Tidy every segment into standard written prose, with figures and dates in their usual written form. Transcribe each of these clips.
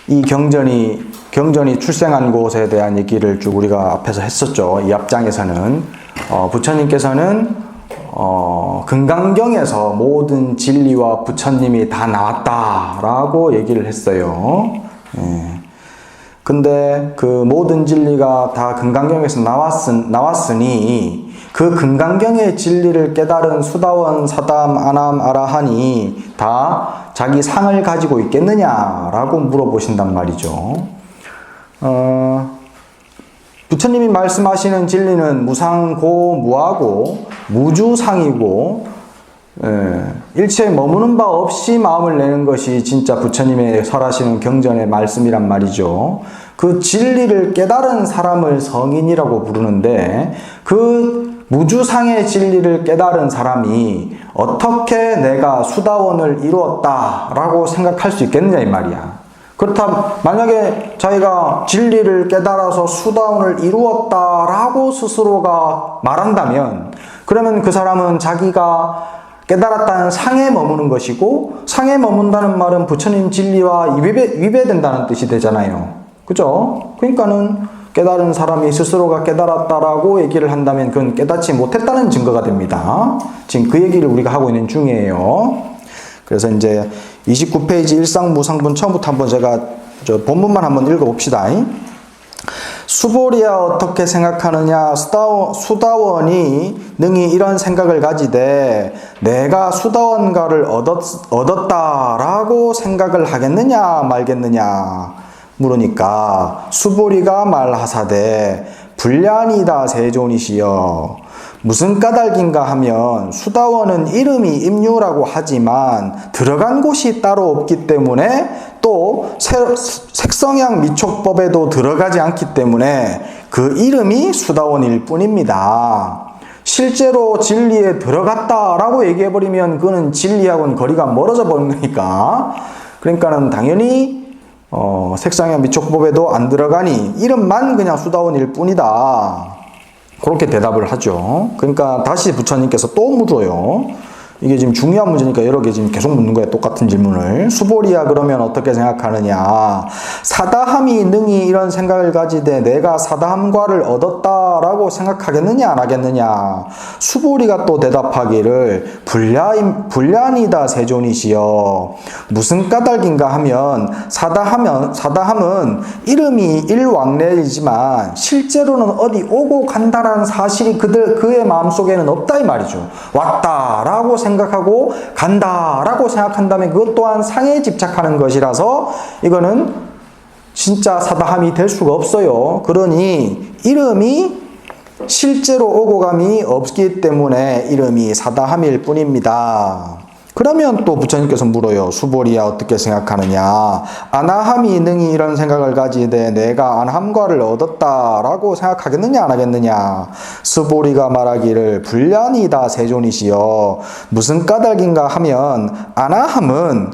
이 경전이 출생한 곳에 대한 얘기를 쭉 우리가 앞에서 했었죠. 이 앞장에서는 부처님께서는 금강경에서 모든 진리와 부처님이 다 나왔다라고 얘기를 했어요. 근데 그 모든 진리가 다 금강경에서 나왔으니 그 금강경의 진리를 깨달은 수다원, 사담, 아남, 아라한이 다 자기 상을 가지고 있겠느냐라고 물어보신단 말이죠. 부처님이 말씀하시는 진리는 무상고 무하고 무주상이고 일체에 머무는 바 없이 마음을 내는 것이 진짜 부처님의 설하시는 경전의 말씀이란 말이죠. 그 진리를 깨달은 사람을 성인이라고 부르는데 그 무주상의 진리를 깨달은 사람이 어떻게 내가 수다원을 이루었다라고 생각할 수 있겠느냐 이 말이야. 그렇다면 만약에 자기가 진리를 깨달아서 수다원을 이루었다라고 스스로가 말한다면 그러면 그 사람은 자기가 깨달았다는 상에 머무는 것이고 상에 머문다는 말은 부처님 진리와 위배된다는 뜻이 되잖아요. 그죠? 그러니까는 깨달은 사람이 스스로가 깨달았다라고 얘기를 한다면 그건 깨닫지 못했다는 증거가 됩니다. 지금 그 얘기를 우리가 하고 있는 중이에요. 그래서 이제 29페이지 일상무상분 처음부터 한번 제가 본문만 한번 읽어봅시다. 수보리야 어떻게 생각하느냐. 수다원이 능히 이런 생각을 가지되 내가 수다원가를 얻었다라고 생각을 하겠느냐 말겠느냐 물으니까 수보리가 말하사대 불량이다 세존이시여. 무슨 까닭인가 하면 수다원은 이름이 임유라고 하지만 들어간 곳이 따로 없기 때문에 또 색성양 미촉법에도 들어가지 않기 때문에 그 이름이 수다원일 뿐입니다. 실제로 진리에 들어갔다라고 얘기해버리면 그거는 진리하고는 거리가 멀어져 버린 거니까 그러니까는 당연히 색상양 미촉법에도 안 들어가니 이름만 그냥 수다원일 뿐이다. 그렇게 대답을 하죠. 그러니까 다시 부처님께서 또 물어요. 이게 지금 중요한 문제니까 여러 개 지금 계속 묻는 거예요. 똑같은 질문을. 수보리야 그러면 어떻게 생각하느냐. 사다함이 능히 이런 생각을 가지되 내가 사다함과를 얻었다라고 생각하겠느냐 안 하겠느냐. 수보리가 또 대답하기를 불량이다 세존이시여. 무슨 까닭인가 하면 사다함은 이름이 일왕래이지만 실제로는 어디 오고 간다라는 사실이 그의 마음속에는 없다 이 말이죠. 왔다라고 생각하고 간다라고 생각한다면 그것 또한 상에 집착하는 것이라서 이거는 진짜 사다함이 될 수가 없어요. 그러니 이름이 실제로 오고 감이 없기 때문에 이름이 사다함일 뿐입니다. 그러면 또 부처님께서 물어요. 수보리야 어떻게 생각하느냐. 아나함이 능히 이런 생각을 가지되 내가 안함과를 얻었다라고 생각하겠느냐 안 하겠느냐. 수보리가 말하기를 불량이다 세존이시여. 무슨 까닭인가 하면 아나함은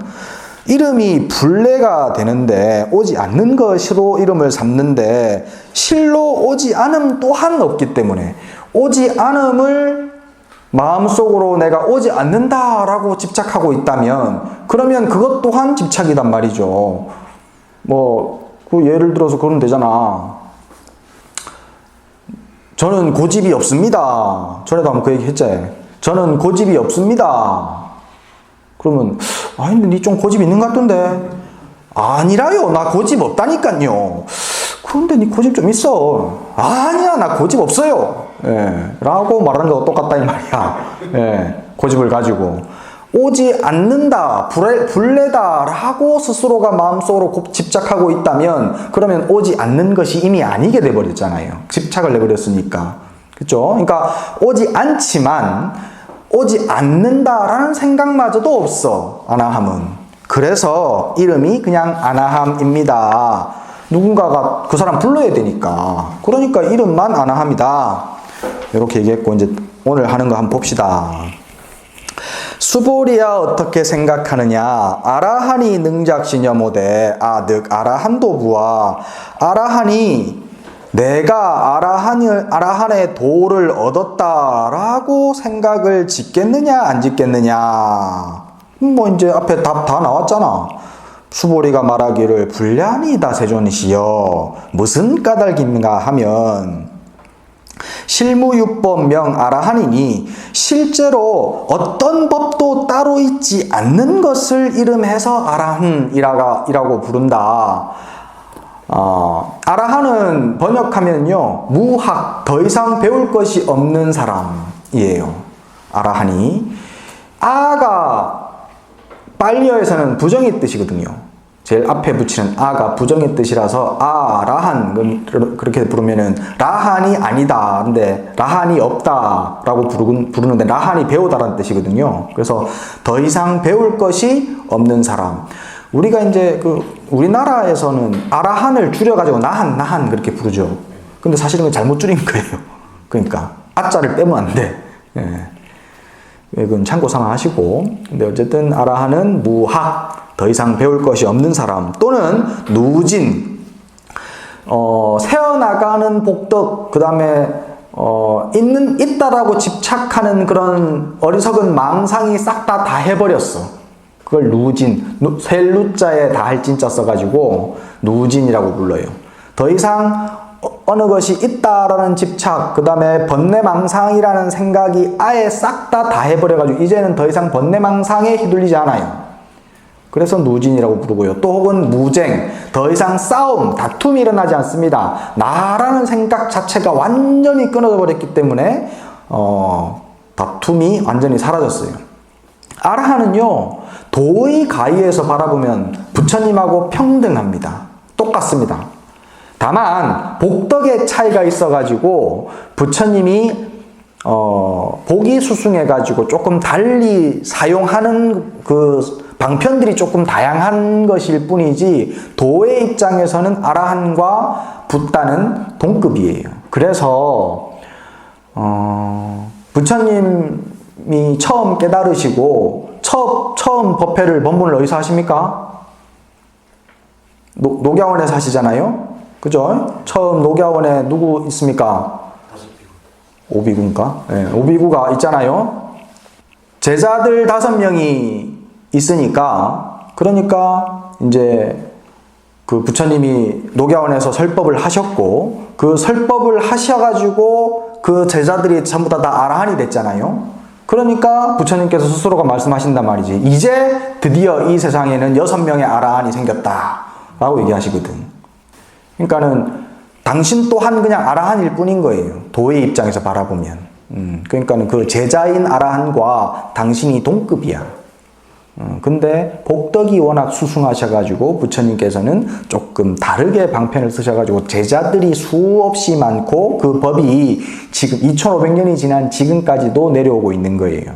이름이 불례가 되는데 오지 않는 것으로 이름을 삼는데 실로 오지 않음 또한 없기 때문에 오지 않음을 마음속으로 내가 오지 않는다라고 집착하고 있다면 그러면 그것 또한 집착이단 말이죠. 그 예를 들어서 그러면 되잖아. 저는 고집이 없습니다. 전에도 한번 그 얘기 했지. 저는 고집이 없습니다. 그러면 근데 니 좀 고집 있는 것 같던데. 아니라요. 나 고집 없다니까요. 그런데 니 고집 좀 있어. 아니야 나 고집 없어요. 라고 말하는 거와 똑같다 이 말이야. 고집을 가지고 오지 않는다, 불례다 라고 스스로가 마음속으로 집착하고 있다면 그러면 오지 않는 것이 이미 아니게 돼버렸잖아요. 집착을 내버렸으니까. 그렇죠? 그러니까 오지 않지만 오지 않는다라는 생각마저도 없어. 아나함은. 그래서 이름이 그냥 아나함입니다. 누군가가 그 사람 불러야 되니까. 그러니까 이름만 아나함이다. 이렇게 얘기했고 이제 오늘 하는 거 한번 봅시다. 수보리야 어떻게 생각하느냐. 아라한이 능작시녀모대 아득 아라한도부와 아라한이 내가 아라한의 도를 얻었다라고 생각을 짓겠느냐 안 짓겠느냐. 이제 앞에 답 다 나왔잖아. 수보리가 말하기를 불량이다 세존이시여 무슨 까닭인가 하면 실무유법명 아라한이니 실제로 어떤 법도 따로 있지 않는 것을 이름해서 아라한이라고 부른다. 아라한은 번역하면요 무학, 더 이상 배울 것이 없는 사람이에요. 아라한이 아가 빨리어에서는 부정의 뜻이거든요. 제일 앞에 붙이는 아가 부정의 뜻이라서 아라한 그렇게 부르면은 라한이 아니다. 근데 라한이 없다라고 부르는데 라한이 배우다라는 뜻이거든요. 그래서 더 이상 배울 것이 없는 사람. 우리가 이제 우리나라에서는 아라한을 줄여가지고 나한 그렇게 부르죠. 근데 사실은 잘못 줄인 거예요. 그러니까 아자를 빼면 안 돼. 예. 이건 참고삼아 하시고. 근데 어쨌든 아라한은 무학, 더 이상 배울 것이 없는 사람 또는 누진, 새어나가는 복덕, 그 다음에 있다라고 집착하는 그런 어리석은 망상이 싹 다 해버렸어. 그걸 누진, 셀루자에 다 할 진짜 써가지고 누진이라고 불러요. 더 이상 어느 것이 있다라는 집착, 그 다음에 번뇌망상이라는 생각이 아예 싹 다 해버려가지고 이제는 더 이상 번뇌망상에 휘둘리지 않아요. 그래서 누진이라고 부르고요. 또 혹은 무쟁, 더 이상 싸움, 다툼이 일어나지 않습니다. 나라는 생각 자체가 완전히 끊어져 버렸기 때문에 다툼이 완전히 사라졌어요. 아라한은요 도의 가위에서 바라보면 부처님하고 평등합니다. 똑같습니다. 다만 복덕의 차이가 있어가지고 부처님이 복이 수승해가지고 조금 달리 사용하는 그 방편들이 조금 다양한 것일 뿐이지 도의 입장에서는 아라한과 붓다는 동급이에요. 그래서 부처님이 처음 깨달으시고 처음 법회를 법문을 어디서 하십니까? 녹야원에서 하시잖아요. 그죠? 처음 녹야원에 누구 있습니까? 오비구인가? 네, 오비구가 있잖아요. 제자들 5명이 있으니까, 그러니까 이제 그 부처님이 녹야원에서 설법을 하셨고, 그 설법을 하셔가지고 그 제자들이 전부 다 아라한이 됐잖아요. 그러니까 부처님께서 스스로가 말씀하신단 말이지. 이제 드디어 이 세상에는 6명의 아라한이 생겼다 라고 얘기하시거든. 그러니까는 당신 또한 그냥 아라한일 뿐인 거예요. 도의 입장에서 바라보면. 그러니까는 그 제자인 아라한과 당신이 동급이야. 근데 복덕이 워낙 수승하셔가지고 부처님께서는 조금 다르게 방편을 쓰셔가지고 제자들이 수없이 많고 그 법이 지금 2500년이 지난 지금까지도 내려오고 있는 거예요.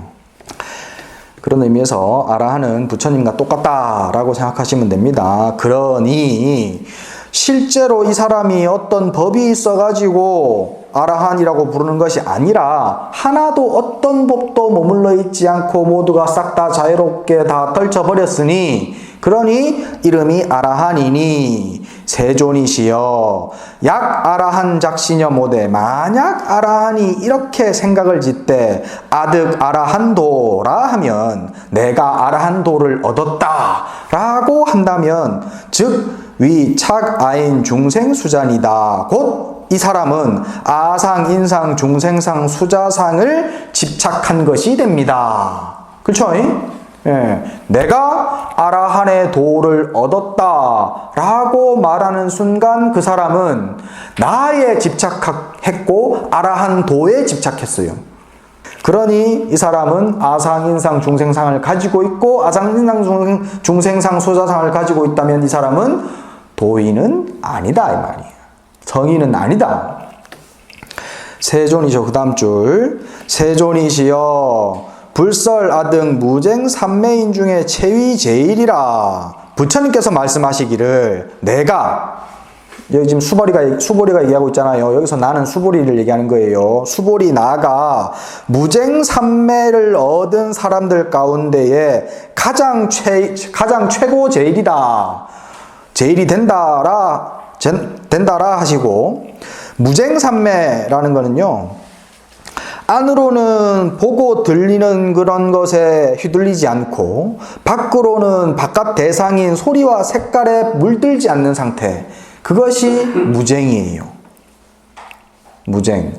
그런 의미에서 아라한은 부처님과 똑같다라고 생각하시면 됩니다. 그러니 실제로 이 사람이 어떤 법이 있어가지고 아라한이라고 부르는 것이 아니라 하나도 어떤 법도 머물러 있지 않고 모두가 싹 다 자유롭게 다 떨쳐버렸으니 그러니 이름이 아라한이니 세존이시여 약 아라한 작시녀 모대 만약 아라한이 이렇게 생각을 짓되 아득 아라한도라 하면 내가 아라한도를 얻었다 라고 한다면 즉 위착 아인 중생 수잔이다. 곧 이 사람은 아상, 인상, 중생상, 수자상을 집착한 것이 됩니다. 그렇죠? 예. 내가 아라한의 도를 얻었다 라고 말하는 순간 그 사람은 나에 집착했고 아라한 도에 집착했어요. 그러니 이 사람은 아상, 인상, 중생상을 가지고 있고 아상, 인상, 중생상, 수자상을 가지고 있다면 이 사람은 도인은 아니다 이 말이에요. 성인은 아니다. 세존이시여 그 다음 줄 세존이시여 불설 아등 무쟁 삼매인 중에 최위 제일이라 부처님께서 말씀하시기를 내가 여기 지금 수보리가 얘기하고 있잖아요. 여기서 나는 수보리를 얘기하는 거예요. 수보리 나가 무쟁 삼매를 얻은 사람들 가운데에 가장 최고 제일이다. 제일이 된다라 하시고 무쟁삼매라는 거는요 안으로는 보고 들리는 그런 것에 휘둘리지 않고 밖으로는 바깥 대상인 소리와 색깔에 물들지 않는 상태, 그것이 무쟁이에요. 무쟁.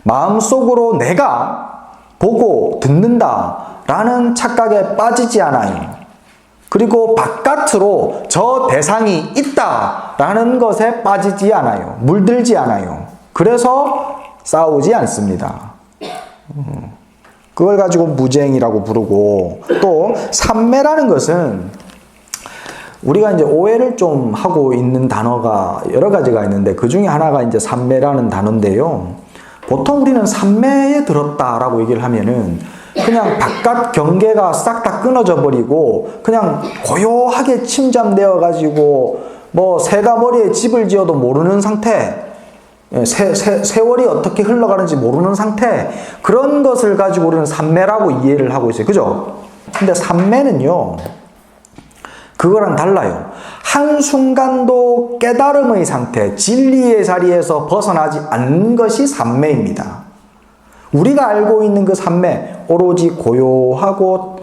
마음속으로 내가 보고 듣는다 라는 착각에 빠지지 않아요. 그리고 바깥으로 저 대상이 있다 라는 것에 빠지지 않아요. 물들지 않아요. 그래서 싸우지 않습니다. 그걸 가지고 무쟁이라고 부르고, 또 삼매라는 것은 우리가 이제 오해를 좀 하고 있는 단어가 여러 가지가 있는데, 그 중에 하나가 이제 삼매라는 단어인데요. 보통 우리는 삼매에 들었다라고 얘기를 하면은 그냥 바깥 경계가 싹 다 끊어져 버리고 그냥 고요하게 침잠되어 가지고 뭐 새가 머리에 집을 지어도 모르는 상태, 세월이 어떻게 흘러가는지 모르는 상태, 그런 것을 가지고 우리는 삼매라고 이해를 하고 있어요. 그죠? 근데 삼매는요, 그거랑 달라요. 한순간도 깨달음의 상태, 진리의 자리에서 벗어나지 않는 것이 삼매입니다. 우리가 알고 있는 그 삼매, 오로지 고요하고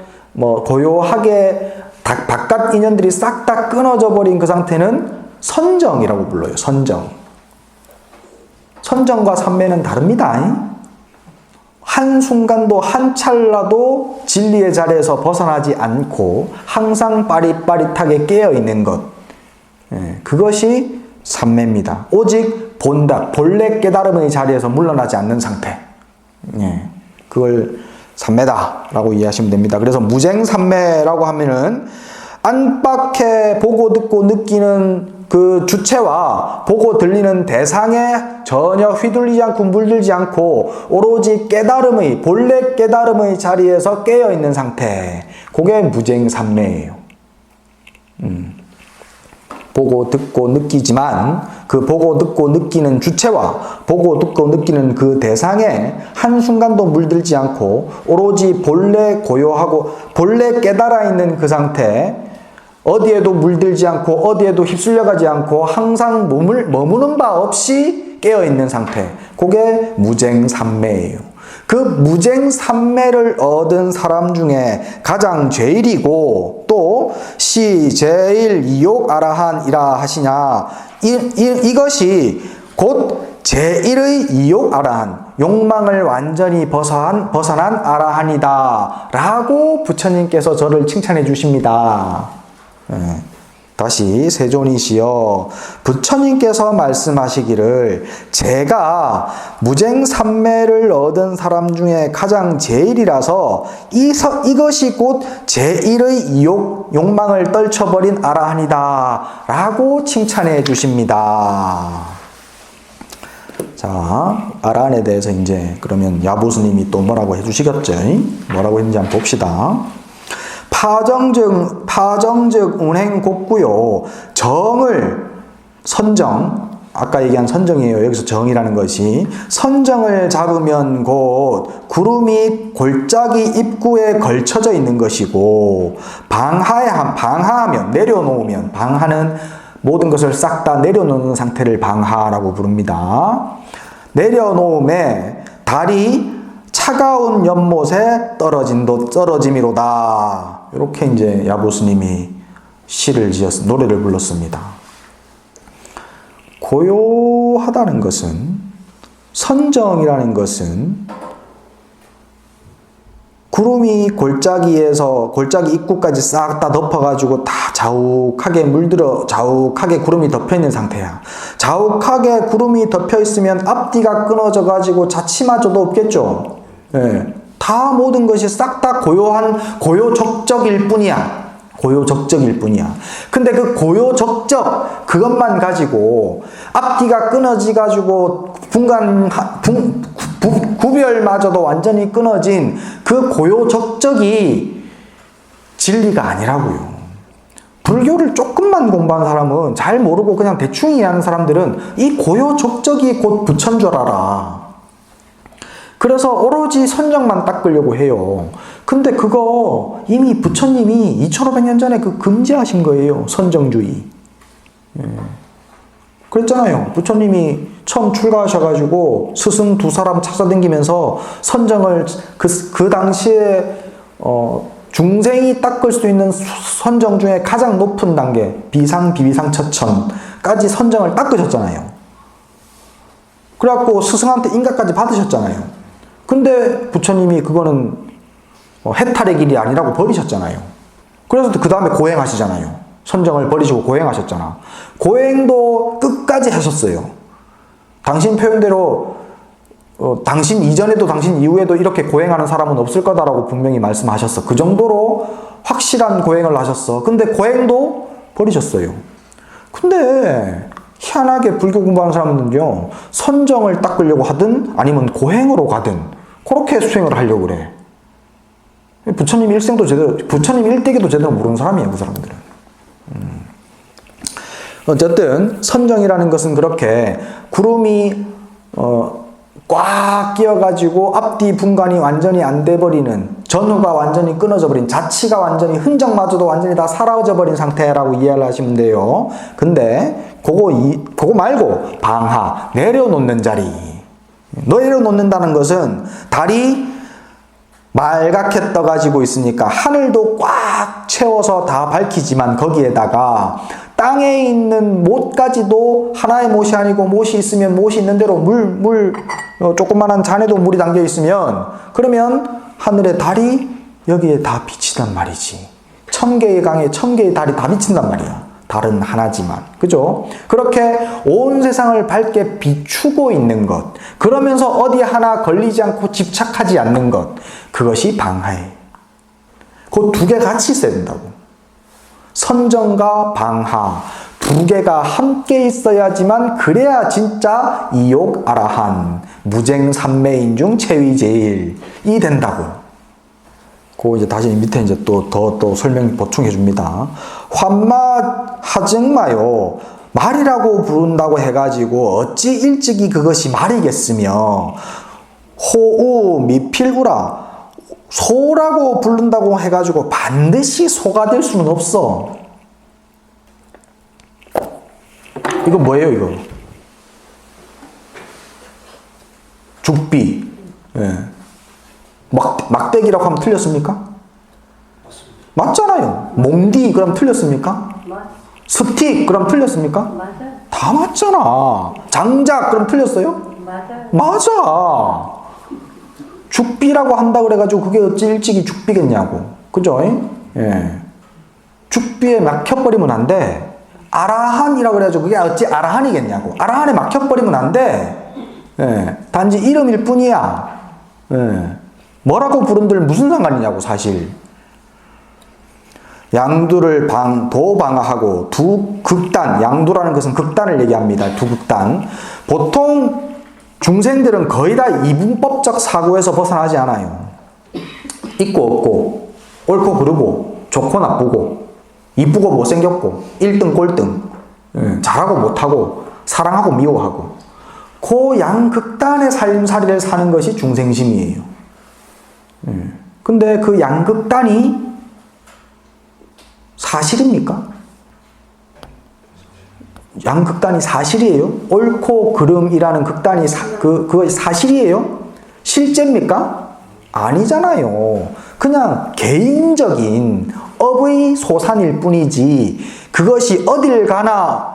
고요하게 바깥 인연들이 싹 다 끊어져 버린 그 상태는 선정이라고 불러요. 선정. 선정과 삼매는 다릅니다. 한순간도 한 찰나도 진리의 자리에서 벗어나지 않고 항상 빠릿빠릿하게 깨어있는 것, 그것이 삼매입니다. 오직 본래 깨달음의 자리에서 물러나지 않는 상태, 그걸 삼매다라고 이해하시면 됩니다. 그래서 무쟁삼매라고 하면은 안팎에 보고 듣고 느끼는 그 주체와 보고 들리는 대상에 전혀 휘둘리지 않고 물들지 않고 오로지 깨달음의, 본래 깨달음의 자리에서 깨어있는 상태, 그게 무쟁삼매예요. 보고 듣고 느끼지만 그 보고 듣고 느끼는 주체와 보고 듣고 느끼는 그 대상에 한순간도 물들지 않고 오로지 본래 고요하고 본래 깨달아 있는 그 상태, 어디에도 물들지 않고 어디에도 휩쓸려가지 않고 항상 머무는 바 없이 깨어있는 상태, 그게 무쟁삼매예요. 그 무쟁삼매를 얻은 사람 중에 가장 제일이고 또 제일 이욕 아라한이라 하시냐, 이것이 곧 제1의 이욕 아라한, 욕망을 완전히 벗어난 아라한이다 라고 부처님께서 저를 칭찬해 주십니다. 다시 세존이시여, 부처님께서 말씀하시기를 제가 무쟁삼매를 얻은 사람 중에 가장 제일이라서 이것이 곧 제1의 욕망을 떨쳐버린 아라한이다 라고 칭찬해 주십니다. 자, 아라한에 대해서 이제 그러면 야보스님이 또 뭐라고 해주시겠죠? 뭐라고 했는지 한번 봅시다. 파정즉 운행곡구요. 정을, 선정, 아까 얘기한 선정이에요. 여기서 정이라는 것이 선정을 잡으면 곧 구름이 골짜기 입구에 걸쳐져 있는 것이고, 방하하면, 내려놓으면, 방하는 모든 것을 싹 다 내려놓는 상태를 방하라고 부릅니다. 내려놓음에 달이 차가운 연못에 떨어짐이로다. 이렇게 이제 야보스님이 시를 노래를 불렀습니다. 고요하다는 것은, 선정이라는 것은 구름이 골짜기 입구까지 싹 다 덮어가지고 다 자욱하게 물들어 자욱하게 구름이 덮여있는 상태야. 자욱하게 구름이 덮여있으면 앞뒤가 끊어져가지고 자취마저도 없겠죠. 다 모든 것이 싹 다 고요적적일 뿐이야. 고요적적일 뿐이야. 근데 그 고요적적 그것만 가지고 앞뒤가 끊어지가지고 구별마저도 완전히 끊어진 그 고요적적이 진리가 아니라고요. 불교를 조금만 공부한 사람은, 잘 모르고 그냥 대충 이해하는 사람들은 이 고요적적이 곧 부처인 줄 알아. 그래서 오로지 선정만 닦으려고 해요. 근데 그거 이미 부처님이 2500년 전에 금지하신 거예요. 선정주의. 그랬잖아요. 부처님이 처음 출가하셔가지고 스승 두 사람 찾아다니면서 선정을 그 당시에 중생이 닦을 수 있는 선정 중에 가장 높은 단계 비상, 비비상, 처천까지 선정을 닦으셨잖아요. 그래갖고 스승한테 인가까지 받으셨잖아요. 근데 부처님이 그거는 해탈의 길이 아니라고 버리셨잖아요. 그래서 그 다음에 고행하시잖아요. 선정을 버리시고 고행하셨잖아. 고행도 끝까지 하셨어요. 당신 표현대로 당신 이전에도 당신 이후에도 이렇게 고행하는 사람은 없을 거다라고 분명히 말씀하셨어. 그 정도로 확실한 고행을 하셨어. 근데 고행도 버리셨어요. 근데 희한하게 불교 공부하는 사람들은요, 선정을 닦으려고 하든 아니면 고행으로 가든 그렇게 수행을 하려고 그래. 부처님 일생도 제대로, 부처님 일대기도 제대로 모르는 사람이에요, 그 사람들은. 어쨌든 선정이라는 것은 그렇게 구름이 꽉 끼어가지고 앞뒤 분간이 완전히 안 돼버리는, 전후가 완전히 끊어져 버린, 자치가 완전히, 흔적마저도 완전히 다 사라져 버린 상태라고 이해를 하시면 돼요. 근데 그거 말고 방하, 내려놓는 자리. 내려놓는다는 것은 달이 말갛게 떠가지고 있으니까 하늘도 꽉 채워서 다 밝히지만 거기에다가 땅에 있는 못까지도 하나의 못이 아니고 못이 있으면 못이 있는 대로 조그만한 잔에도 물이 담겨 있으면 그러면 하늘의 달이 여기에 다 비친단 말이지. 1000개의 강에 1000개의 달이 다 비친단 말이야. 달은 하나지만. 그죠? 그렇게 온 세상을 밝게 비추고 있는 것. 그러면서 어디 하나 걸리지 않고 집착하지 않는 것. 그것이 방하예요. 그 두 개 같이 있어야 된다고. 선정과 방하 두 개가 함께 있어야지만 그래야 진짜 이욕 아라한 무쟁 삼매인 중 최위제일이 된다고. 그 이제 다시 밑에 이제 또 설명 보충해 줍니다. 환마 하증마요. 말이라고 부른다고 해가지고 어찌 일찍이 그것이 말이겠으며 호우 미필우라. 소라고 부른다고 해가지고 반드시 소가 될 수는 없어. 이거 뭐예요, 이거? 죽비. 예. 막대기라고 하면 틀렸습니까? 맞잖아요. 몽디 그럼 틀렸습니까? 스틱 그럼 틀렸습니까? 맞아. 다 맞잖아. 장작 그럼 틀렸어요? 맞아. 맞아. 죽비라고 한다 그래가지고 그게 어찌 일찍이 죽비겠냐고. 그죠? 예. 죽비에 막혀버리면 안 돼. 아라한이라고 그래가지고 그게 어찌 아라한이겠냐고. 아라한에 막혀버리면 안 돼. 예. 단지 이름일 뿐이야. 예. 뭐라고 부른들 무슨 상관이냐고, 사실. 양두를 도방하하고 두 극단, 양두라는 것은 극단을 얘기합니다. 두 극단. 보통 중생들은 거의 다 이분법적 사고에서 벗어나지 않아요. 있고 없고, 옳고 그르고, 좋고 나쁘고, 이쁘고 못생겼고, 1등 꼴등, 잘하고 못하고, 사랑하고 미워하고, 그 양극단의 삶살이를 사는 것이 중생심이에요. 근데 그 양극단이 사실입니까? 양극단이 사실이에요? 옳고 그름이라는 극단이 그거 사실이에요? 실제입니까? 아니잖아요. 그냥 개인적인 업의 소산일 뿐이지 그것이 어딜 가나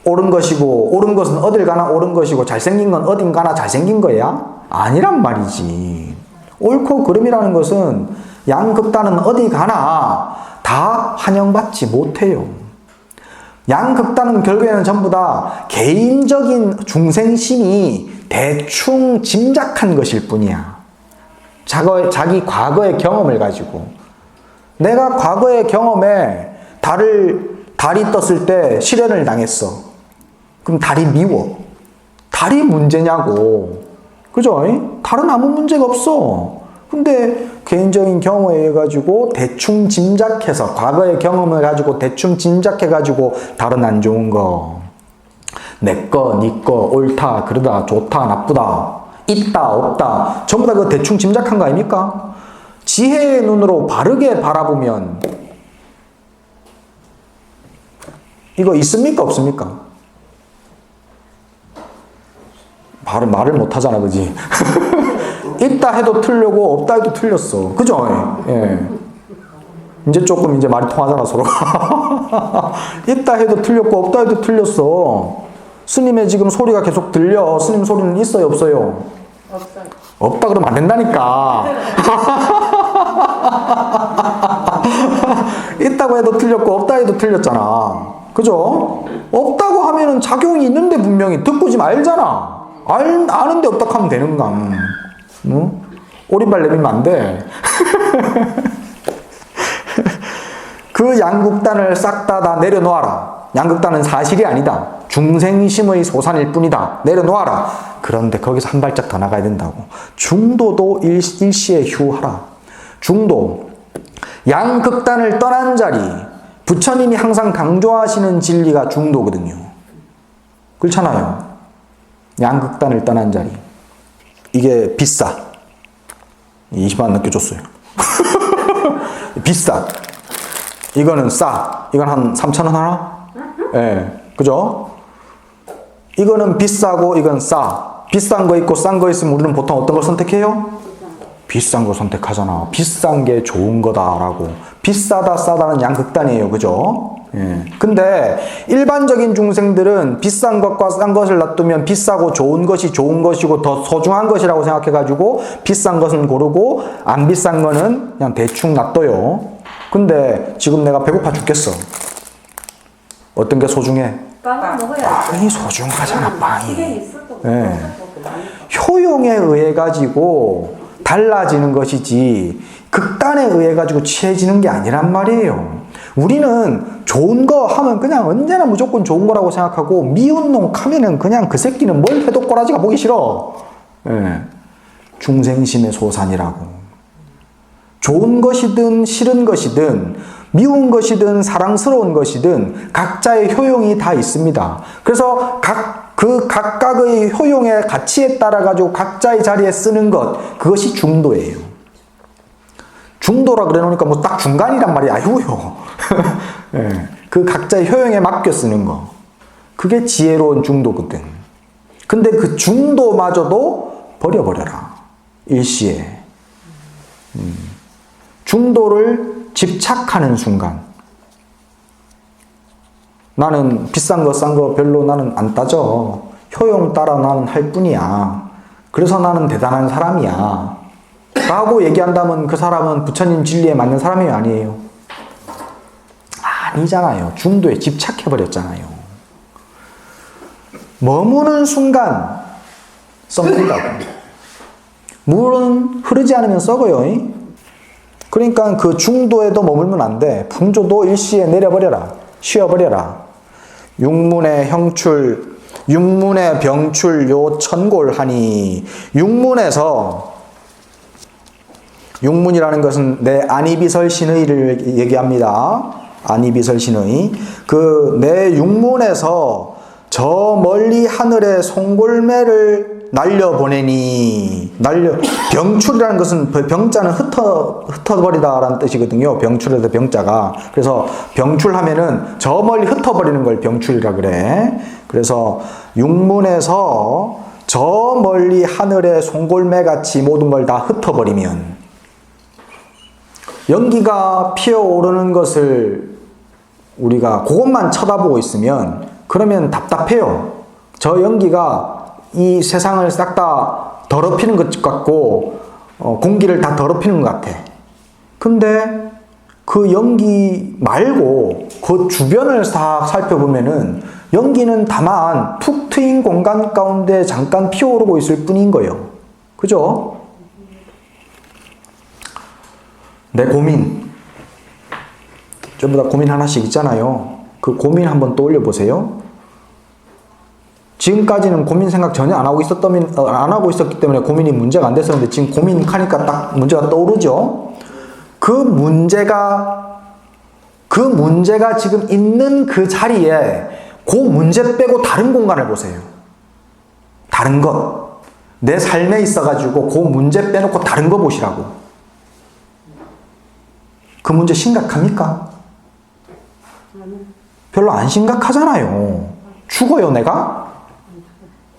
옳은 것이고 옳은 것은 어딜 가나 옳은 것이고 잘생긴 건 어딘 가나 잘생긴 거야? 아니란 말이지. 옳고 그름이라는 것은 양극단은 어디 가나 다 환영받지 못해요. 양극단은 결국에는 전부 다 개인적인 중생심이 대충 짐작한 것일 뿐이야. 자기 과거의 경험을 가지고. 내가 과거의 경험에 달이 떴을 때 실현을 당했어. 그럼 달이 미워. 달이 문제냐고. 그죠? 달은 아무 문제가 없어. 근데 개인적인 경험에 의해 가지고 대충 짐작해서 과거의 경험을 가지고 대충 짐작해 가지고 달은 안 좋은 거, 내 거, 네 거, 옳다, 그러다, 좋다, 나쁘다, 있다, 없다 전부 다 그 대충 짐작한 거 아닙니까? 지혜의 눈으로 바르게 바라보면 이거 있습니까? 없습니까? 말을 못 하잖아, 그지? 있다 해도 틀리고 없다 해도 틀렸어. 그죠? 예. 이제 조금 이제 말이 통하잖아, 서로. 있다 해도 틀렸고 없다 해도 틀렸어. 스님의 지금 소리가 계속 들려. 스님 소리는 있어요, 없어요? 없어요. 없다 그러면 안 된다니까. 있다고 해도 틀렸고 없다 해도 틀렸잖아. 그죠? 없다고 하면은 작용이 있는데 분명히 듣고 지금 알잖아. 아는데 없다 하면 되는가. 응? 오리발 내밀면 안 돼. 그 양극단을 싹 다 내려놓아라. 양극단은 사실이 아니다. 중생심의 소산일 뿐이다. 내려놓아라. 그런데 거기서 한 발짝 더 나가야 된다고. 중도도 일시에 휴하라. 중도. 양극단을 떠난 자리. 부처님이 항상 강조하시는 진리가 중도거든요. 그렇잖아요. 양극단을 떠난 자리. 이게 비싸. 20만 넘겨줬어요. 비싸. 이거는 싸. 이건 한 3,000원 하나? 예. 네. 그죠? 이거는 비싸고 이건 싸. 비싼 거 있고 싼 거 있으면 우리는 보통 어떤 걸 선택해요? 비싼 거 선택하잖아. 비싼 게 좋은 거다라고. 비싸다 싸다는 양극단이에요. 그죠? 예. 근데 일반적인 중생들은 비싼 것과 싼 것을 놔두면 비싸고 좋은 것이 좋은 것이고 더 소중한 것이라고 생각해가지고 비싼 것은 고르고 안 비싼 거는 그냥 대충 놔둬요. 근데 지금 내가 배고파 죽겠어. 어떤 게 소중해? 빵을 먹어야 빵이 소중하잖아, 빵이. 있어도 예. 효용에 의해 가지고 달라지는 것이지 극단에 의해 가지고 취해지는 게 아니란 말이에요. 우리는 좋은 거 하면 그냥 언제나 무조건 좋은 거라고 생각하고 미운 놈 하면은 그냥 그 새끼는 뭘 해도 꼬라지가 보기 싫어. 예. 중생심의 소산이라고. 좋은 것이든 싫은 것이든 미운 것이든 사랑스러운 것이든 각자의 효용이 다 있습니다. 그래서 각각의 효용의 가치에 따라 가지고 각자의 자리에 쓰는 것, 그것이 중도예요. 중도라 그래 놓으니까 뭐 딱 중간이란 말이 아니고요. 예, 그 각자의 효용에 맡겨 쓰는 거. 그게 지혜로운 중도거든. 근데 그 중도마저도 버려버려라. 일시에. 중도를 집착하는 순간. 나는 비싼 거, 싼 거 별로 나는 안 따져. 효용 따라 나는 할 뿐이야. 그래서 나는 대단한 사람이야. 라고 얘기한다면 그 사람은 부처님 진리에 맞는 사람이 아니에요. 아니잖아요. 중도에 집착해버렸잖아요. 머무는 순간 썩는다고. 물은 흐르지 않으면 썩어요. 그러니까 그 중도에도 머물면 안 돼. 풍조도 일시에 내려버려라. 쉬어버려라. 육문의 병출 요 천골하니. 육문이라는 것은 내 안이비설신의를 얘기합니다. 안이비설신의. 그 내 육문에서 저 멀리 하늘의 송골매를 날려보내니. 병출이라는 것은 병자는 흩어버리다라는 뜻이거든요. 병출에서 병자가. 그래서 병출하면은 저 멀리 흩어버리는 걸 병출이라 그래. 그래서 육문에서 저 멀리 하늘의 송골매같이 모든 걸 다 흩어버리면 연기가 피어오르는 것을 우리가 그것만 쳐다보고 있으면 그러면 답답해요. 저 연기가 이 세상을 싹 다 더럽히는 것 같고 공기를 다 더럽히는 것 같아. 근데 그 연기 말고 그 주변을 싹 살펴보면은 연기는 다만 푹 트인 공간 가운데 잠깐 피어오르고 있을 뿐인 거예요. 그죠? 내 고민. 전부 다 고민 하나씩 있잖아요. 그 고민 한번 떠올려 보세요. 지금까지는 고민 생각 전혀 안 하고 있었기 때문에 고민이 문제가 안 됐었는데 지금 고민하니까 딱 문제가 떠오르죠? 그 문제가 지금 있는 그 자리에 그 문제 빼고 다른 공간을 보세요. 다른 것. 내 삶에 있어가지고 그 문제 빼놓고 다른 거 보시라고. 그 문제 심각합니까? 별로 안 심각하잖아요. 죽어요, 내가?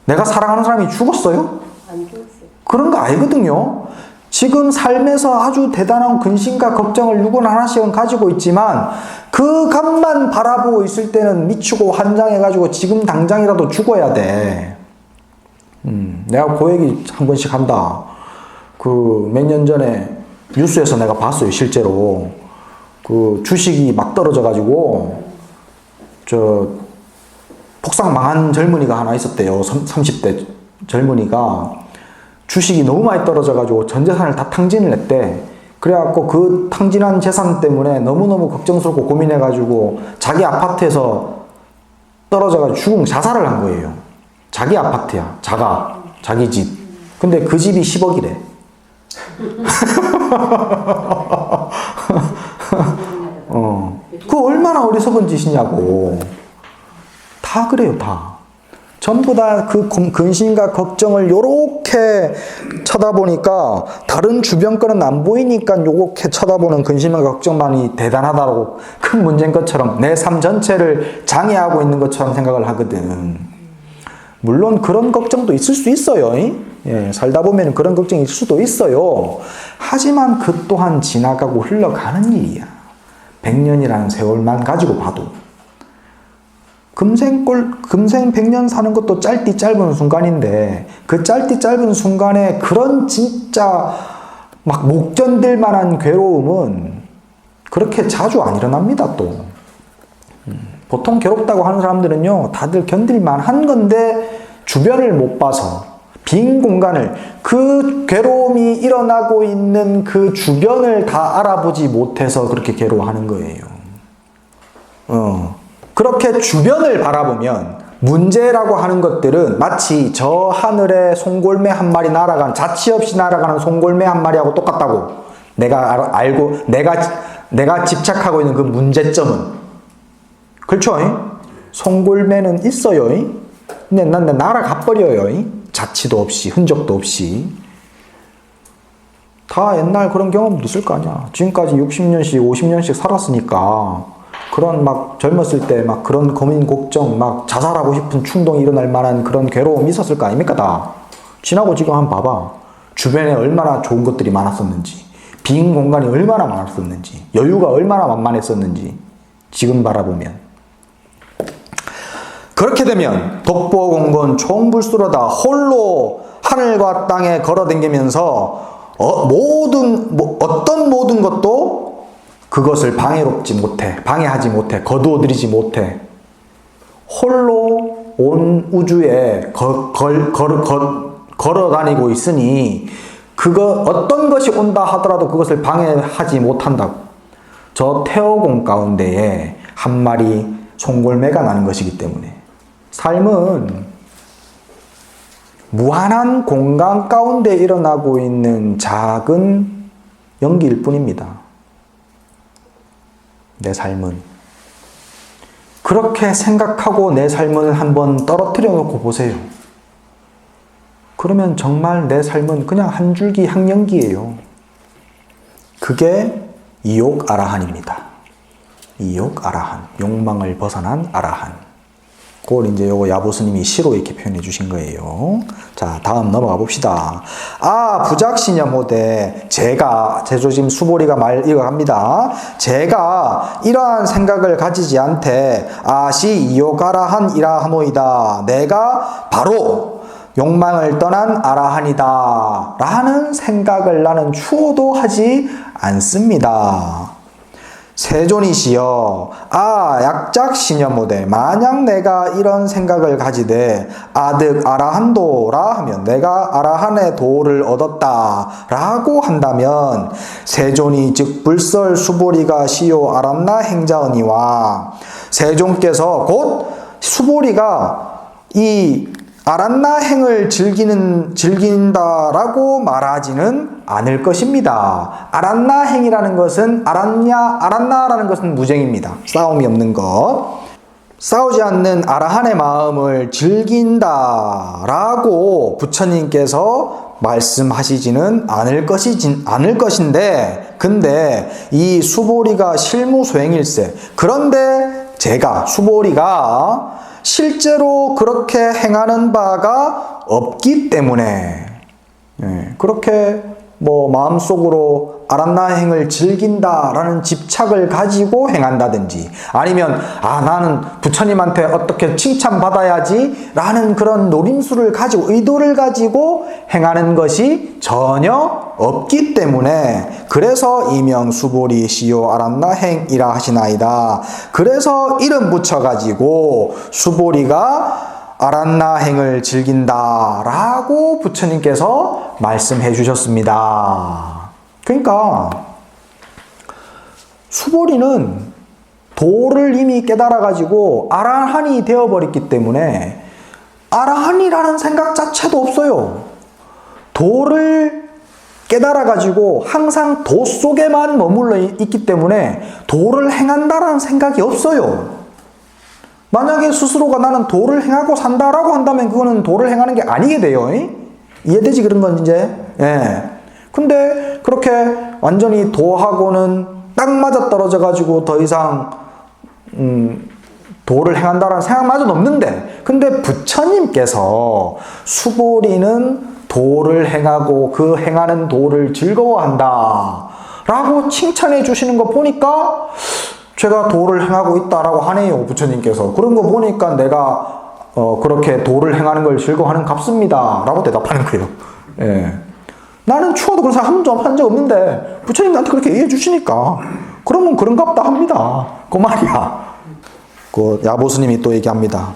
내가 사랑하는 사람이 죽었어요? 안 죽었어요. 그런 거 아니거든요. 지금 삶에서 아주 대단한 근심과 걱정을 누구나 하나씩은 가지고 있지만 그 값만 바라보고 있을 때는 미치고 환장해가지고 지금 당장이라도 죽어야 돼. 내가 그 얘기 한 번씩 한다. 그 몇 년 전에 뉴스에서 내가 봤어요. 실제로 그 주식이 막 떨어져가지고 저 폭삭 망한 젊은이가 하나 있었대요. 30대 젊은이가 주식이 너무 많이 떨어져가지고 전 재산을 다 탕진을 했대. 그래갖고 그 탕진한 재산 때문에 너무너무 걱정스럽고 고민해가지고 자기 아파트에서 떨어져가지고 죽은 자살을 한 거예요. 자기 아파트야. 자기 집. 근데 그 집이 10억이래. 그 얼마나 어리석은 짓이냐고. 다 그래요, 다. 전부 다 그 근심과 걱정을 요렇게 쳐다보니까 다른 주변 거는 안 보이니까 요렇게 쳐다보는 근심과 걱정만이 대단하다고 큰 문제인 것처럼 내 삶 전체를 장애하고 있는 것처럼 생각을 하거든. 물론 그런 걱정도 있을 수 있어요. 예, 살다 보면 그런 걱정이 있을 수도 있어요. 하지만 그 또한 지나가고 흘러가는 일이야. 100년이라는 세월만 가지고 봐도. 금생 100년 사는 것도 짧디 짧은 순간인데 그 짧디 짧은 순간에 그런 진짜 막 목 견딜 만한 괴로움은 그렇게 자주 안 일어납니다. 또 보통 괴롭다고 하는 사람들은요 다들 견딜 만한 건데 주변을 못 봐서 빈 공간을 그 괴로움이 일어나고 있는 그 주변을 다 알아보지 못해서 그렇게 괴로워하는 거예요. 그렇게 주변을 바라보면 문제라고 하는 것들은 마치 저 하늘에 송골매 한 마리 날아간 자취 없이 날아가는 송골매 한 마리하고 똑같다고. 내가 알고 내가 집착하고 있는 그 문제점은 그렇죠? 송골매는 있어요. 근데 난 날아가 버려요. 자취도 없이 흔적도 없이. 다 옛날 그런 경험도 있을 거 아니야. 지금까지 60년씩 50년씩 살았으니까 그런 막 젊었을 때 막 그런 고민 걱정 막 자살하고 싶은 충동이 일어날 만한 그런 괴로움이 있었을 거 아닙니까 다. 지나고 지금 한번 봐봐. 주변에 얼마나 좋은 것들이 많았었는지, 빈 공간이 얼마나 많았었는지, 여유가 얼마나 만만했었는지 지금 바라보면. 그렇게 되면 독보공곤 총불수로다 홀로 하늘과 땅에 걸어다니면서 어떤 모든 것도 그것을 방해하지 못해, 거두어들이지 못해. 홀로 온 우주에 걸어다니고 있으니 어떤 것이 온다 하더라도 그것을 방해하지 못한다고. 저 태어공 가운데에 한 마리 송골매가 나는 것이기 때문에 삶은 무한한 공간 가운데 일어나고 있는 작은 연기일 뿐입니다. 내 삶은. 그렇게 생각하고 내 삶을 한번 떨어뜨려 놓고 보세요. 그러면 정말 내 삶은 그냥 한 줄기 항연기예요. 그게 이욕 아라한입니다. 이욕 아라한. 욕망을 벗어난 아라한. 그걸 이제 요거 야보스님이 시로 이렇게 표현해 주신 거예요. 자, 다음 넘어가 봅시다. 부작시념호대. 제조짐 수보리가 말 이어갑니다. 제가 이러한 생각을 가지지 않되 이욕아라한이라 하노이다. 내가 바로 욕망을 떠난 아라한이다. 라는 생각을 나는 추호도 하지 않습니다. 세존이시여 약작시념호대. 만약 내가 이런 생각을 가지되 아득 아라한도라 하면 내가 아라한의 도를 얻었다 라고 한다면 세존이 즉 불설 수보리가 시요 아람나 행자언니와 세존께서 곧 수보리가 이 아란나 행을 즐긴다라고 말하지는 않을 것입니다. 아란나 행이라는 것은 아란나라는 것은 무쟁입니다. 싸움이 없는 것. 싸우지 않는 아라한의 마음을 즐긴다라고 부처님께서 말씀하시지는 않을 것인데 근데 이 수보리가 실무소행일세. 그런데 제가 수보리가 실제로 그렇게 행하는 바가 없기 때문에 그렇게 뭐 마음속으로 아란나행을 즐긴다라는 집착을 가지고 행한다든지 아니면 나는 부처님한테 어떻게 칭찬받아야지 라는 그런 노림수를 가지고 의도를 가지고 행하는 것이 전혀 없기 때문에 그래서 이명 수보리 시요 아란나행이라 하시나이다. 그래서 이름 붙여가지고 수보리가 아란나행을 즐긴다라고 부처님께서 말씀해 주셨습니다. 그러니까 수보리는 도를 이미 깨달아가지고 아라한이 되어버렸기 때문에 아라한이라는 생각 자체도 없어요. 도를 깨달아가지고 항상 도 속에만 머물러 있기 때문에 도를 행한다라는 생각이 없어요. 만약에 스스로가 나는 도를 행하고 산다라고 한다면 그거는 도를 행하는 게 아니게 돼요. 이해되지 그런 건 이제? 근데 그렇게 완전히 도하고는 딱 맞아 떨어져 가지고 더 이상 도를 행한다라는 생각마저도 없는데 근데 부처님께서 수보리는 도를 행하고 그 행하는 도를 즐거워한다 라고 칭찬해 주시는 거 보니까 제가 도를 행하고 있다라고 하네요, 부처님께서. 그런 거 보니까 내가 그렇게 도를 행하는 걸 즐거워하는 값습니다 라고 대답하는 거예요. 나는 추워도 그런 생각 한 적 없는데 부처님 나한테 그렇게 얘기해 주시니까 그러면 그런갑다 합니다. 그 말이야. 그 야보스님이 또 얘기합니다.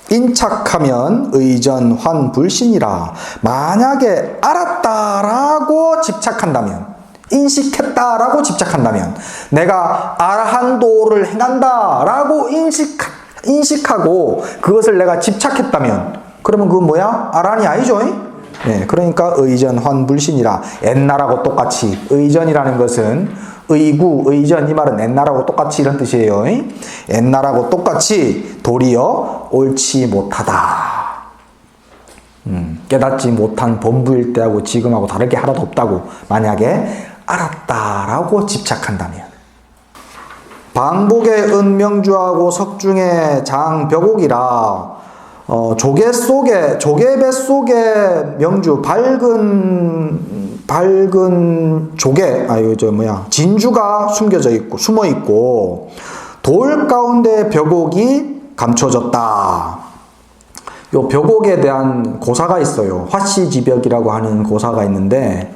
인착하면 의전 환불신이라. 만약에 알았다라고 집착한다면, 인식했다라고 집착한다면, 내가 아라한도를 행한다라고 인식하고 그것을 내가 집착했다면, 그러면 그건 뭐야? 아란이 아니죠? 그러니까 의전 환불신이라. 옛날하고 똑같이. 의전이라는 것은 의구, 의전 이 말은 옛날하고 똑같이 이런 뜻이에요. 옛날하고 똑같이 도리어 옳지 못하다. 깨닫지 못한 범부일 때하고 지금하고 다를 게 하나도 없다고 만약에 알았다라고 집착한다면. 방복의 은명주하고 석중의 장벽옥이라 조개 배 속에 명주 밝은 조개, 진주가 숨어 있고, 돌 가운데 벽옥이 감춰졌다. 요 벽옥에 대한 고사가 있어요. 화씨지벽이라고 하는 고사가 있는데,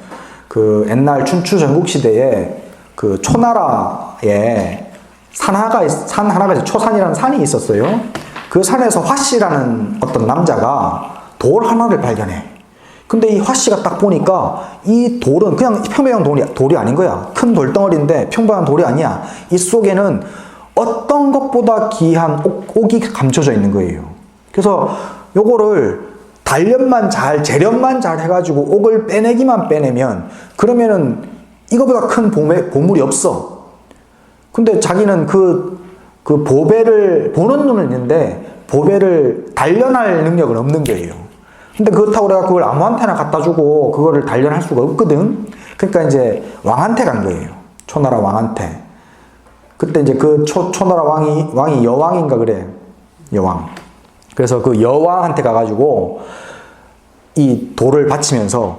그 옛날 춘추 전국시대에 그 초나라에 산 하나가 초산이라는 산이 있었어요. 그 산에서 화씨라는 어떤 남자가 돌 하나를 발견해. 근데 이 화씨가 딱 보니까 이 돌은 그냥 평범한 돌이 아닌 거야. 큰 돌덩어리인데 평범한 돌이 아니야. 이 속에는 어떤 것보다 귀한 옥이 감춰져 있는 거예요. 그래서 요거를 재련만 잘 해가지고 옥을 빼내면 그러면은 이거보다 큰 보물이 없어. 근데 자기는 그 보배를 보는 눈은 있는데 보배를 단련할 능력은 없는 거예요. 근데 그렇다고 내가 그걸 아무한테나 갖다 주고 그거를 단련할 수가 없거든. 그러니까 이제 왕한테 간 거예요. 초나라 왕한테. 그때 이제 그 초나라 왕이 여왕인가 그래. 여왕. 그래서 그 여왕한테 가가지고 이 돌을 바치면서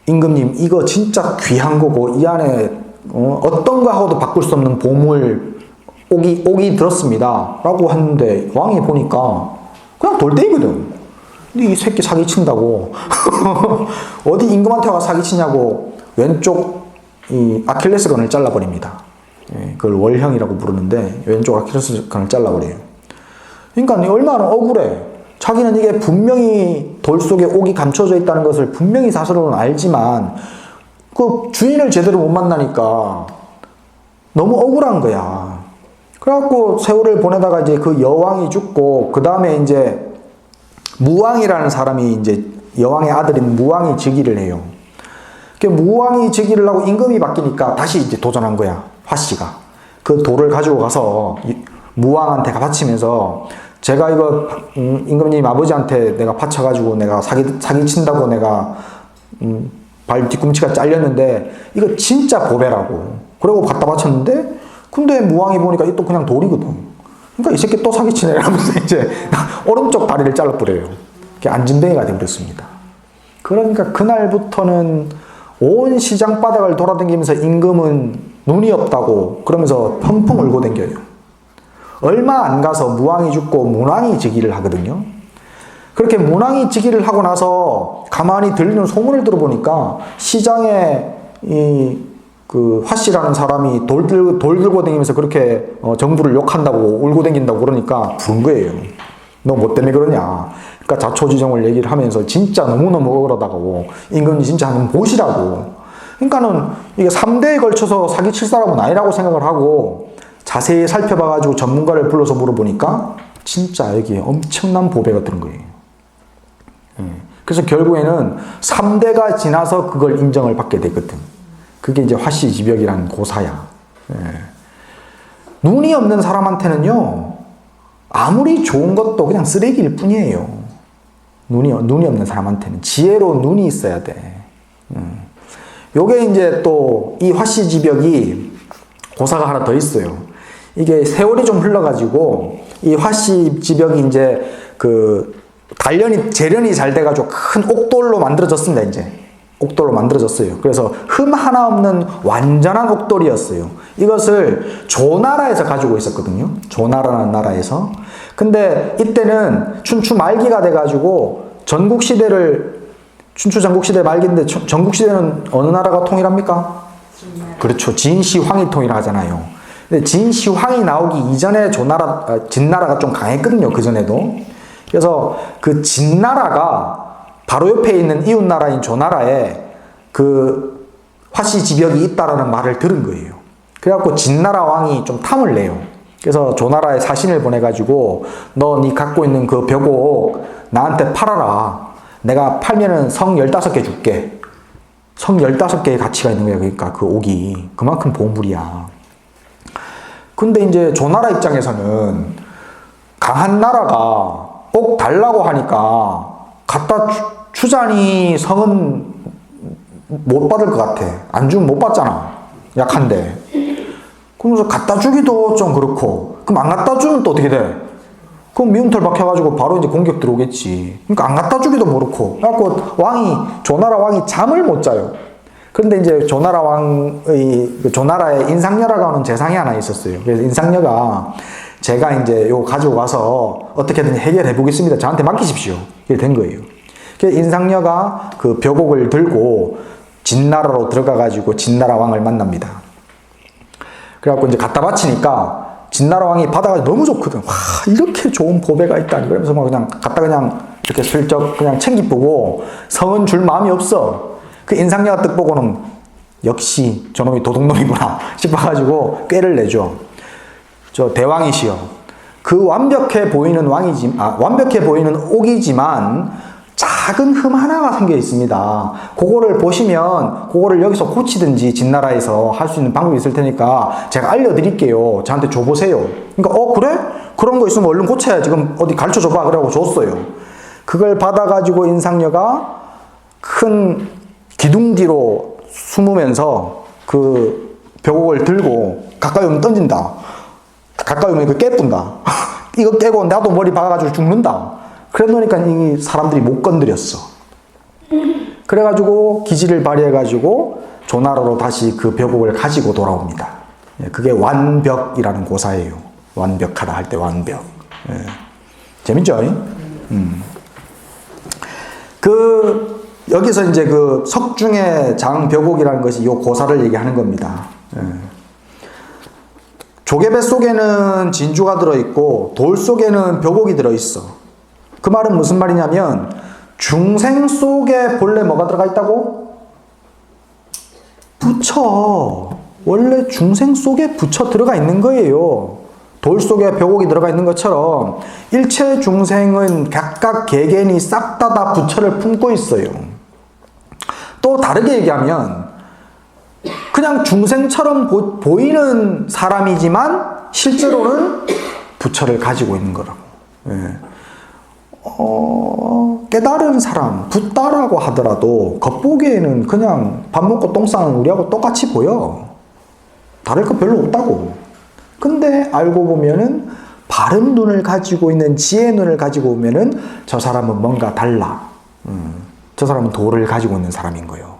임금님 이거 진짜 귀한 거고 이 안에 어떤 거하고도 바꿀 수 없는 보물 옥이 들었습니다 라고 했는데 왕이 보니까 그냥 돌덩이거든. 근데 이 새끼 사기친다고 어디 임금한테 와 사기치냐고 왼쪽 이 아킬레스건을 잘라버립니다. 그걸 월형이라고 부르는데 왼쪽 아킬레스건을 잘라버려요. 그러니까 얼마나 억울해. 자기는 이게 분명히 돌 속에 옥이 감춰져 있다는 것을 분명히 사실로는 알지만 그 주인을 제대로 못 만나니까 너무 억울한 거야. 그래갖고 세월을 보내다가 이제 그 여왕이 죽고 그 다음에 이제 무왕이라는 사람이 이제 여왕의 아들인 무왕이 즉위를 해요. 그 무왕이 즉위를 하고 임금이 바뀌니까 다시 이제 도전한 거야. 화씨가. 그 돌을 가지고 가서 무왕한테 바치면서 제가 이거 임금님 아버지한테 내가 바쳐가지고 내가 사기친다고 내가 발 뒤꿈치가 잘렸는데 이거 진짜 보배라고. 그러고 갖다 바쳤는데 근데 무왕이 보니까 이또 그냥 돌이거든. 그러니까 이 새끼 또 사기치네 이러면서 이제 오른쪽 다리를 잘라버려요. 안진뱅이가 되어버렸습니다. 그러니까 그날부터는 온 시장 바닥을 돌아다니면서 임금은 눈이 없다고 그러면서 펑펑 울고 댕겨요. 얼마 안 가서 무왕이 죽고 문왕이 즉위를 하거든요. 그렇게 문왕이 즉위를 하고 나서 가만히 들리는 소문을 들어보니까 시장에 그 화씨라는 사람이 돌 들고 다니면서 그렇게 정부를 욕한다고 울고 다닌다고 그러니까 부른 거예요. 너 뭐 때문에 그러냐. 그러니까 자초지종을 얘기를 하면서 진짜 너무너무 억울하다고 임금이 진짜 한번 보시라고. 그러니까는 이게 3대에 걸쳐서 사기칠 사람은 아니라고 생각을 하고 자세히 살펴봐가지고 전문가를 불러서 물어보니까 진짜 여기에 엄청난 보배가 들은 거예요. 그래서 결국에는 3대가 지나서 그걸 인정을 받게 되거든. 그게 이제 화씨지벽이라는 고사야. 눈이 없는 사람한테는요, 아무리 좋은 것도 그냥 쓰레기일 뿐이에요. 눈이 없는 사람한테는. 지혜로 눈이 있어야 돼. 요게 이제 또 이 화씨지벽이 고사가 하나 더 있어요. 이게 세월이 좀 흘러가지고 이 화씨지벽이 이제 그 재련이 잘 돼가지고 큰 옥돌로 만들어졌습니다, 이제. 옥돌로 만들어졌어요. 그래서 흠 하나 없는 완전한 옥돌이었어요. 이것을 조나라에서 가지고 있었거든요. 조나라라는 나라에서. 근데 이때는 춘추 말기가 돼가지고 춘추 전국시대 말기인데 전국시대는 어느 나라가 통일합니까? 그렇죠. 진시황이 통일하잖아요. 근데 진시황이 나오기 이전에 진나라가 좀 강했거든요. 그전에도. 그래서 그 진나라가 바로 옆에 있는 이웃나라인 조나라에 그 화씨지벽이 있다라는 말을 들은 거예요. 그래갖고 진나라 왕이 좀 탐을 내요. 그래서 조나라에 사신을 보내가지고 너 네 갖고 있는 그 벽옥 나한테 팔아라. 내가 팔면은 성 15개 줄게. 성 15개의 가치가 있는 거야. 그러니까 그 옥이. 그만큼 보물이야. 근데 이제 조나라 입장에서는 강한 나라가 옥 달라고 하니까 갖다 주자니 성은 못 받을 것 같아. 안 주면 못 받잖아. 약한데. 그러면서 갖다 주기도 좀 그렇고. 그럼 안 갖다 주면 또 어떻게 돼? 그럼 미운털 박혀가지고 바로 이제 공격 들어오겠지. 그러니까 안 갖다 주기도 그렇고. 그래갖고 조나라 왕이 잠을 못 자요. 그런데 이제 조나라에 인상녀라고 하는 재상이 하나 있었어요. 그래서 인상녀가 제가 이제 요거 가지고 가서 어떻게든 해결해 보겠습니다. 저한테 맡기십시오. 이렇게 된 거예요. 그래서 인상녀가 그 벽옥을 들고 진나라로 들어가가지고 진나라 왕을 만납니다. 그래갖고 이제 갖다 바치니까 진나라 왕이 받아가지고 너무 좋거든. 와, 이렇게 좋은 보배가 있다니. 그러면서 막 그냥 갖다 그냥 이렇게 슬쩍 그냥 챙기보고 성은 줄 마음이 없어. 그 인상녀가 뜻 보고는 역시 저놈이 도둑놈이구나 싶어가지고 꾀를 내죠. 저 대왕이시여. 그 완벽해 보이는 옥이지만 작은 흠 하나가 생겨 있습니다. 그거를 보시면 그거를 여기서 고치든지 진나라에서 할 수 있는 방법이 있을 테니까 제가 알려드릴게요. 저한테 줘보세요. 그러니까 그래? 그런 거 있으면 얼른 고쳐야 지금 어디 가르쳐 줘봐. 그러고 줬어요. 그걸 받아가지고 인상녀가 큰 기둥 뒤로 숨으면서 그 벽옥을 들고 가까이 오면 던진다. 가까이 오면 이거 깨뿐다. 이거 깨고 나도 머리 박아가지고 죽는다. 그래 놓으니까 이 사람들이 못 건드렸어. 그래가지고 기지를 발휘해가지고 조나라로 다시 그 벽옥을 가지고 돌아옵니다. 그게 완벽이라는 고사예요. 완벽하다 할 때 완벽. 재밌죠? 여기서 이제 그 석중의 장벽옥이라는 것이 이 고사를 얘기하는 겁니다. 조개배 속에는 진주가 들어있고 돌 속에는 벽옥이 들어있어. 그 말은 무슨 말이냐면 중생 속에 본래 뭐가 들어가 있다고? 부처. 원래 중생 속에 부처 들어가 있는 거예요. 돌 속에 벽옥이 들어가 있는 것처럼 일체 중생은 각각 개개인이 싹 다 부처를 품고 있어요. 또 다르게 얘기하면 그냥 중생처럼 보이는 사람이지만 실제로는 부처를 가지고 있는 거라고. 깨달은 사람, 붓다라고 하더라도 겉보기에는 그냥 밥 먹고 똥 싸는 우리하고 똑같이 보여. 다를 거 별로 없다고. 근데 알고 보면은 바른 눈을 가지고 있는 지혜의 눈을 가지고 오면은 저 사람은 뭔가 달라. 저 사람은 도를 가지고 있는 사람인 거예요.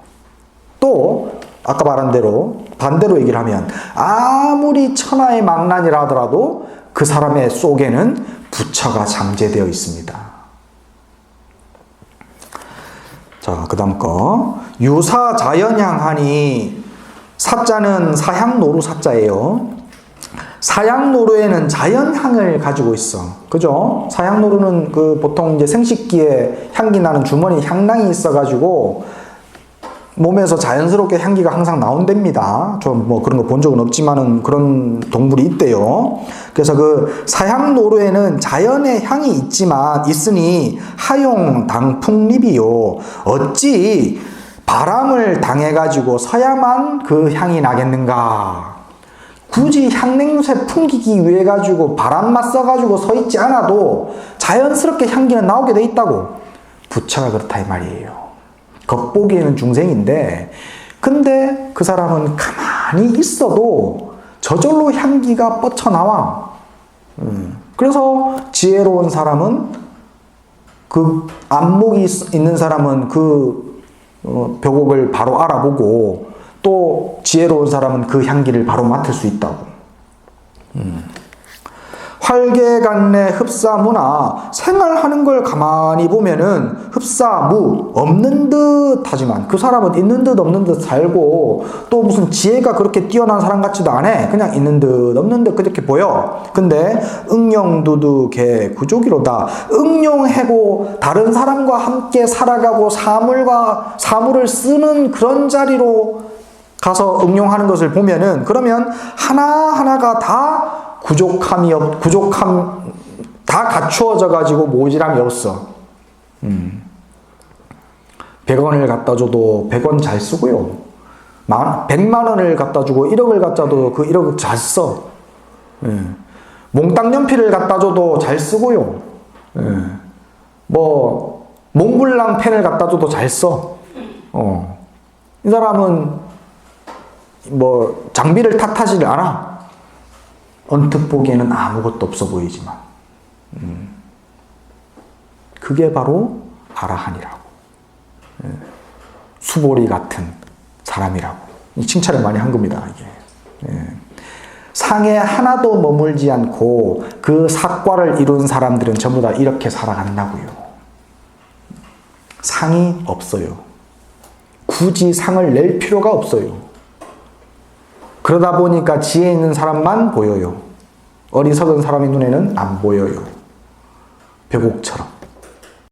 또 아까 말한 대로 반대로 얘기를 하면 아무리 천하의 망난이라 하더라도 그 사람의 속에는 부처가 잠재되어 있습니다. 자, 그 다음 거 유사 자연향하니 사자는 사향노루 사자예요. 사향노루에는 자연향을 가지고 있어. 그죠? 사향노루는 그 보통 이제 생식기에 향기 나는 주머니 향낭이 있어가지고 몸에서 자연스럽게 향기가 항상 나온답니다. 좀 뭐 그런 거 본 적은 없지만은 그런 동물이 있대요. 그래서 그 사향노루에는 자연의 향이 있으니 하용 당풍립이요. 어찌 바람을 당해가지고 서야만 그 향이 나겠는가? 굳이 향냄새 풍기기 위해 가지고 바람만 써가지고 서 있지 않아도 자연스럽게 향기는 나오게 돼 있다고. 부처가 그렇다 이 말이에요. 겉보기에는 중생인데 근데 그 사람은 가만히 있어도 저절로 향기가 뻗쳐나와. 그래서 지혜로운 사람은 그 안목이 있는 사람은 그 벽옥을 바로 알아보고 또 지혜로운 사람은 그 향기를 바로 맡을 수 있다고. 활계간내 흡사무나 생활하는 걸 가만히 보면은 흡사무 없는 듯 하지만 그 사람은 있는 듯 없는 듯 살고 또 무슨 지혜가 그렇게 뛰어난 사람 같지도 않아. 그냥 있는 듯 없는 듯 그렇게 보여. 근데 응용두두 개 구족이로다. 응용하고 다른 사람과 함께 살아가고 사물을 쓰는 그런 자리로 가서 응용하는 것을 보면은 그러면 하나하나가 다 부족함 다 갖추어져 가지고 모질함이 없어. 100원을 갖다 줘도 100원 잘 쓰고요. 100만 원을 갖다 주고 1억을 갖다 줘도 그 1억 잘 써. 몽땅 연필을 갖다 줘도 잘 쓰고요. 뭐 몽블랑 펜을 갖다 줘도 잘 써. 이 사람은 뭐 장비를 탓하지 않아. 언뜻 보기에는 아무것도 없어 보이지만 그게 바로 아라한이라고. 수보리 같은 사람이라고 칭찬을 많이 한 겁니다. 이게 상에 하나도 머물지 않고 그 사과를 이룬 사람들은 전부 다 이렇게 살아간다고요. 상이 없어요. 굳이 상을 낼 필요가 없어요. 그러다 보니까 지혜 있는 사람만 보여요. 어리석은 사람의 눈에는 안 보여요. 벽옥처럼.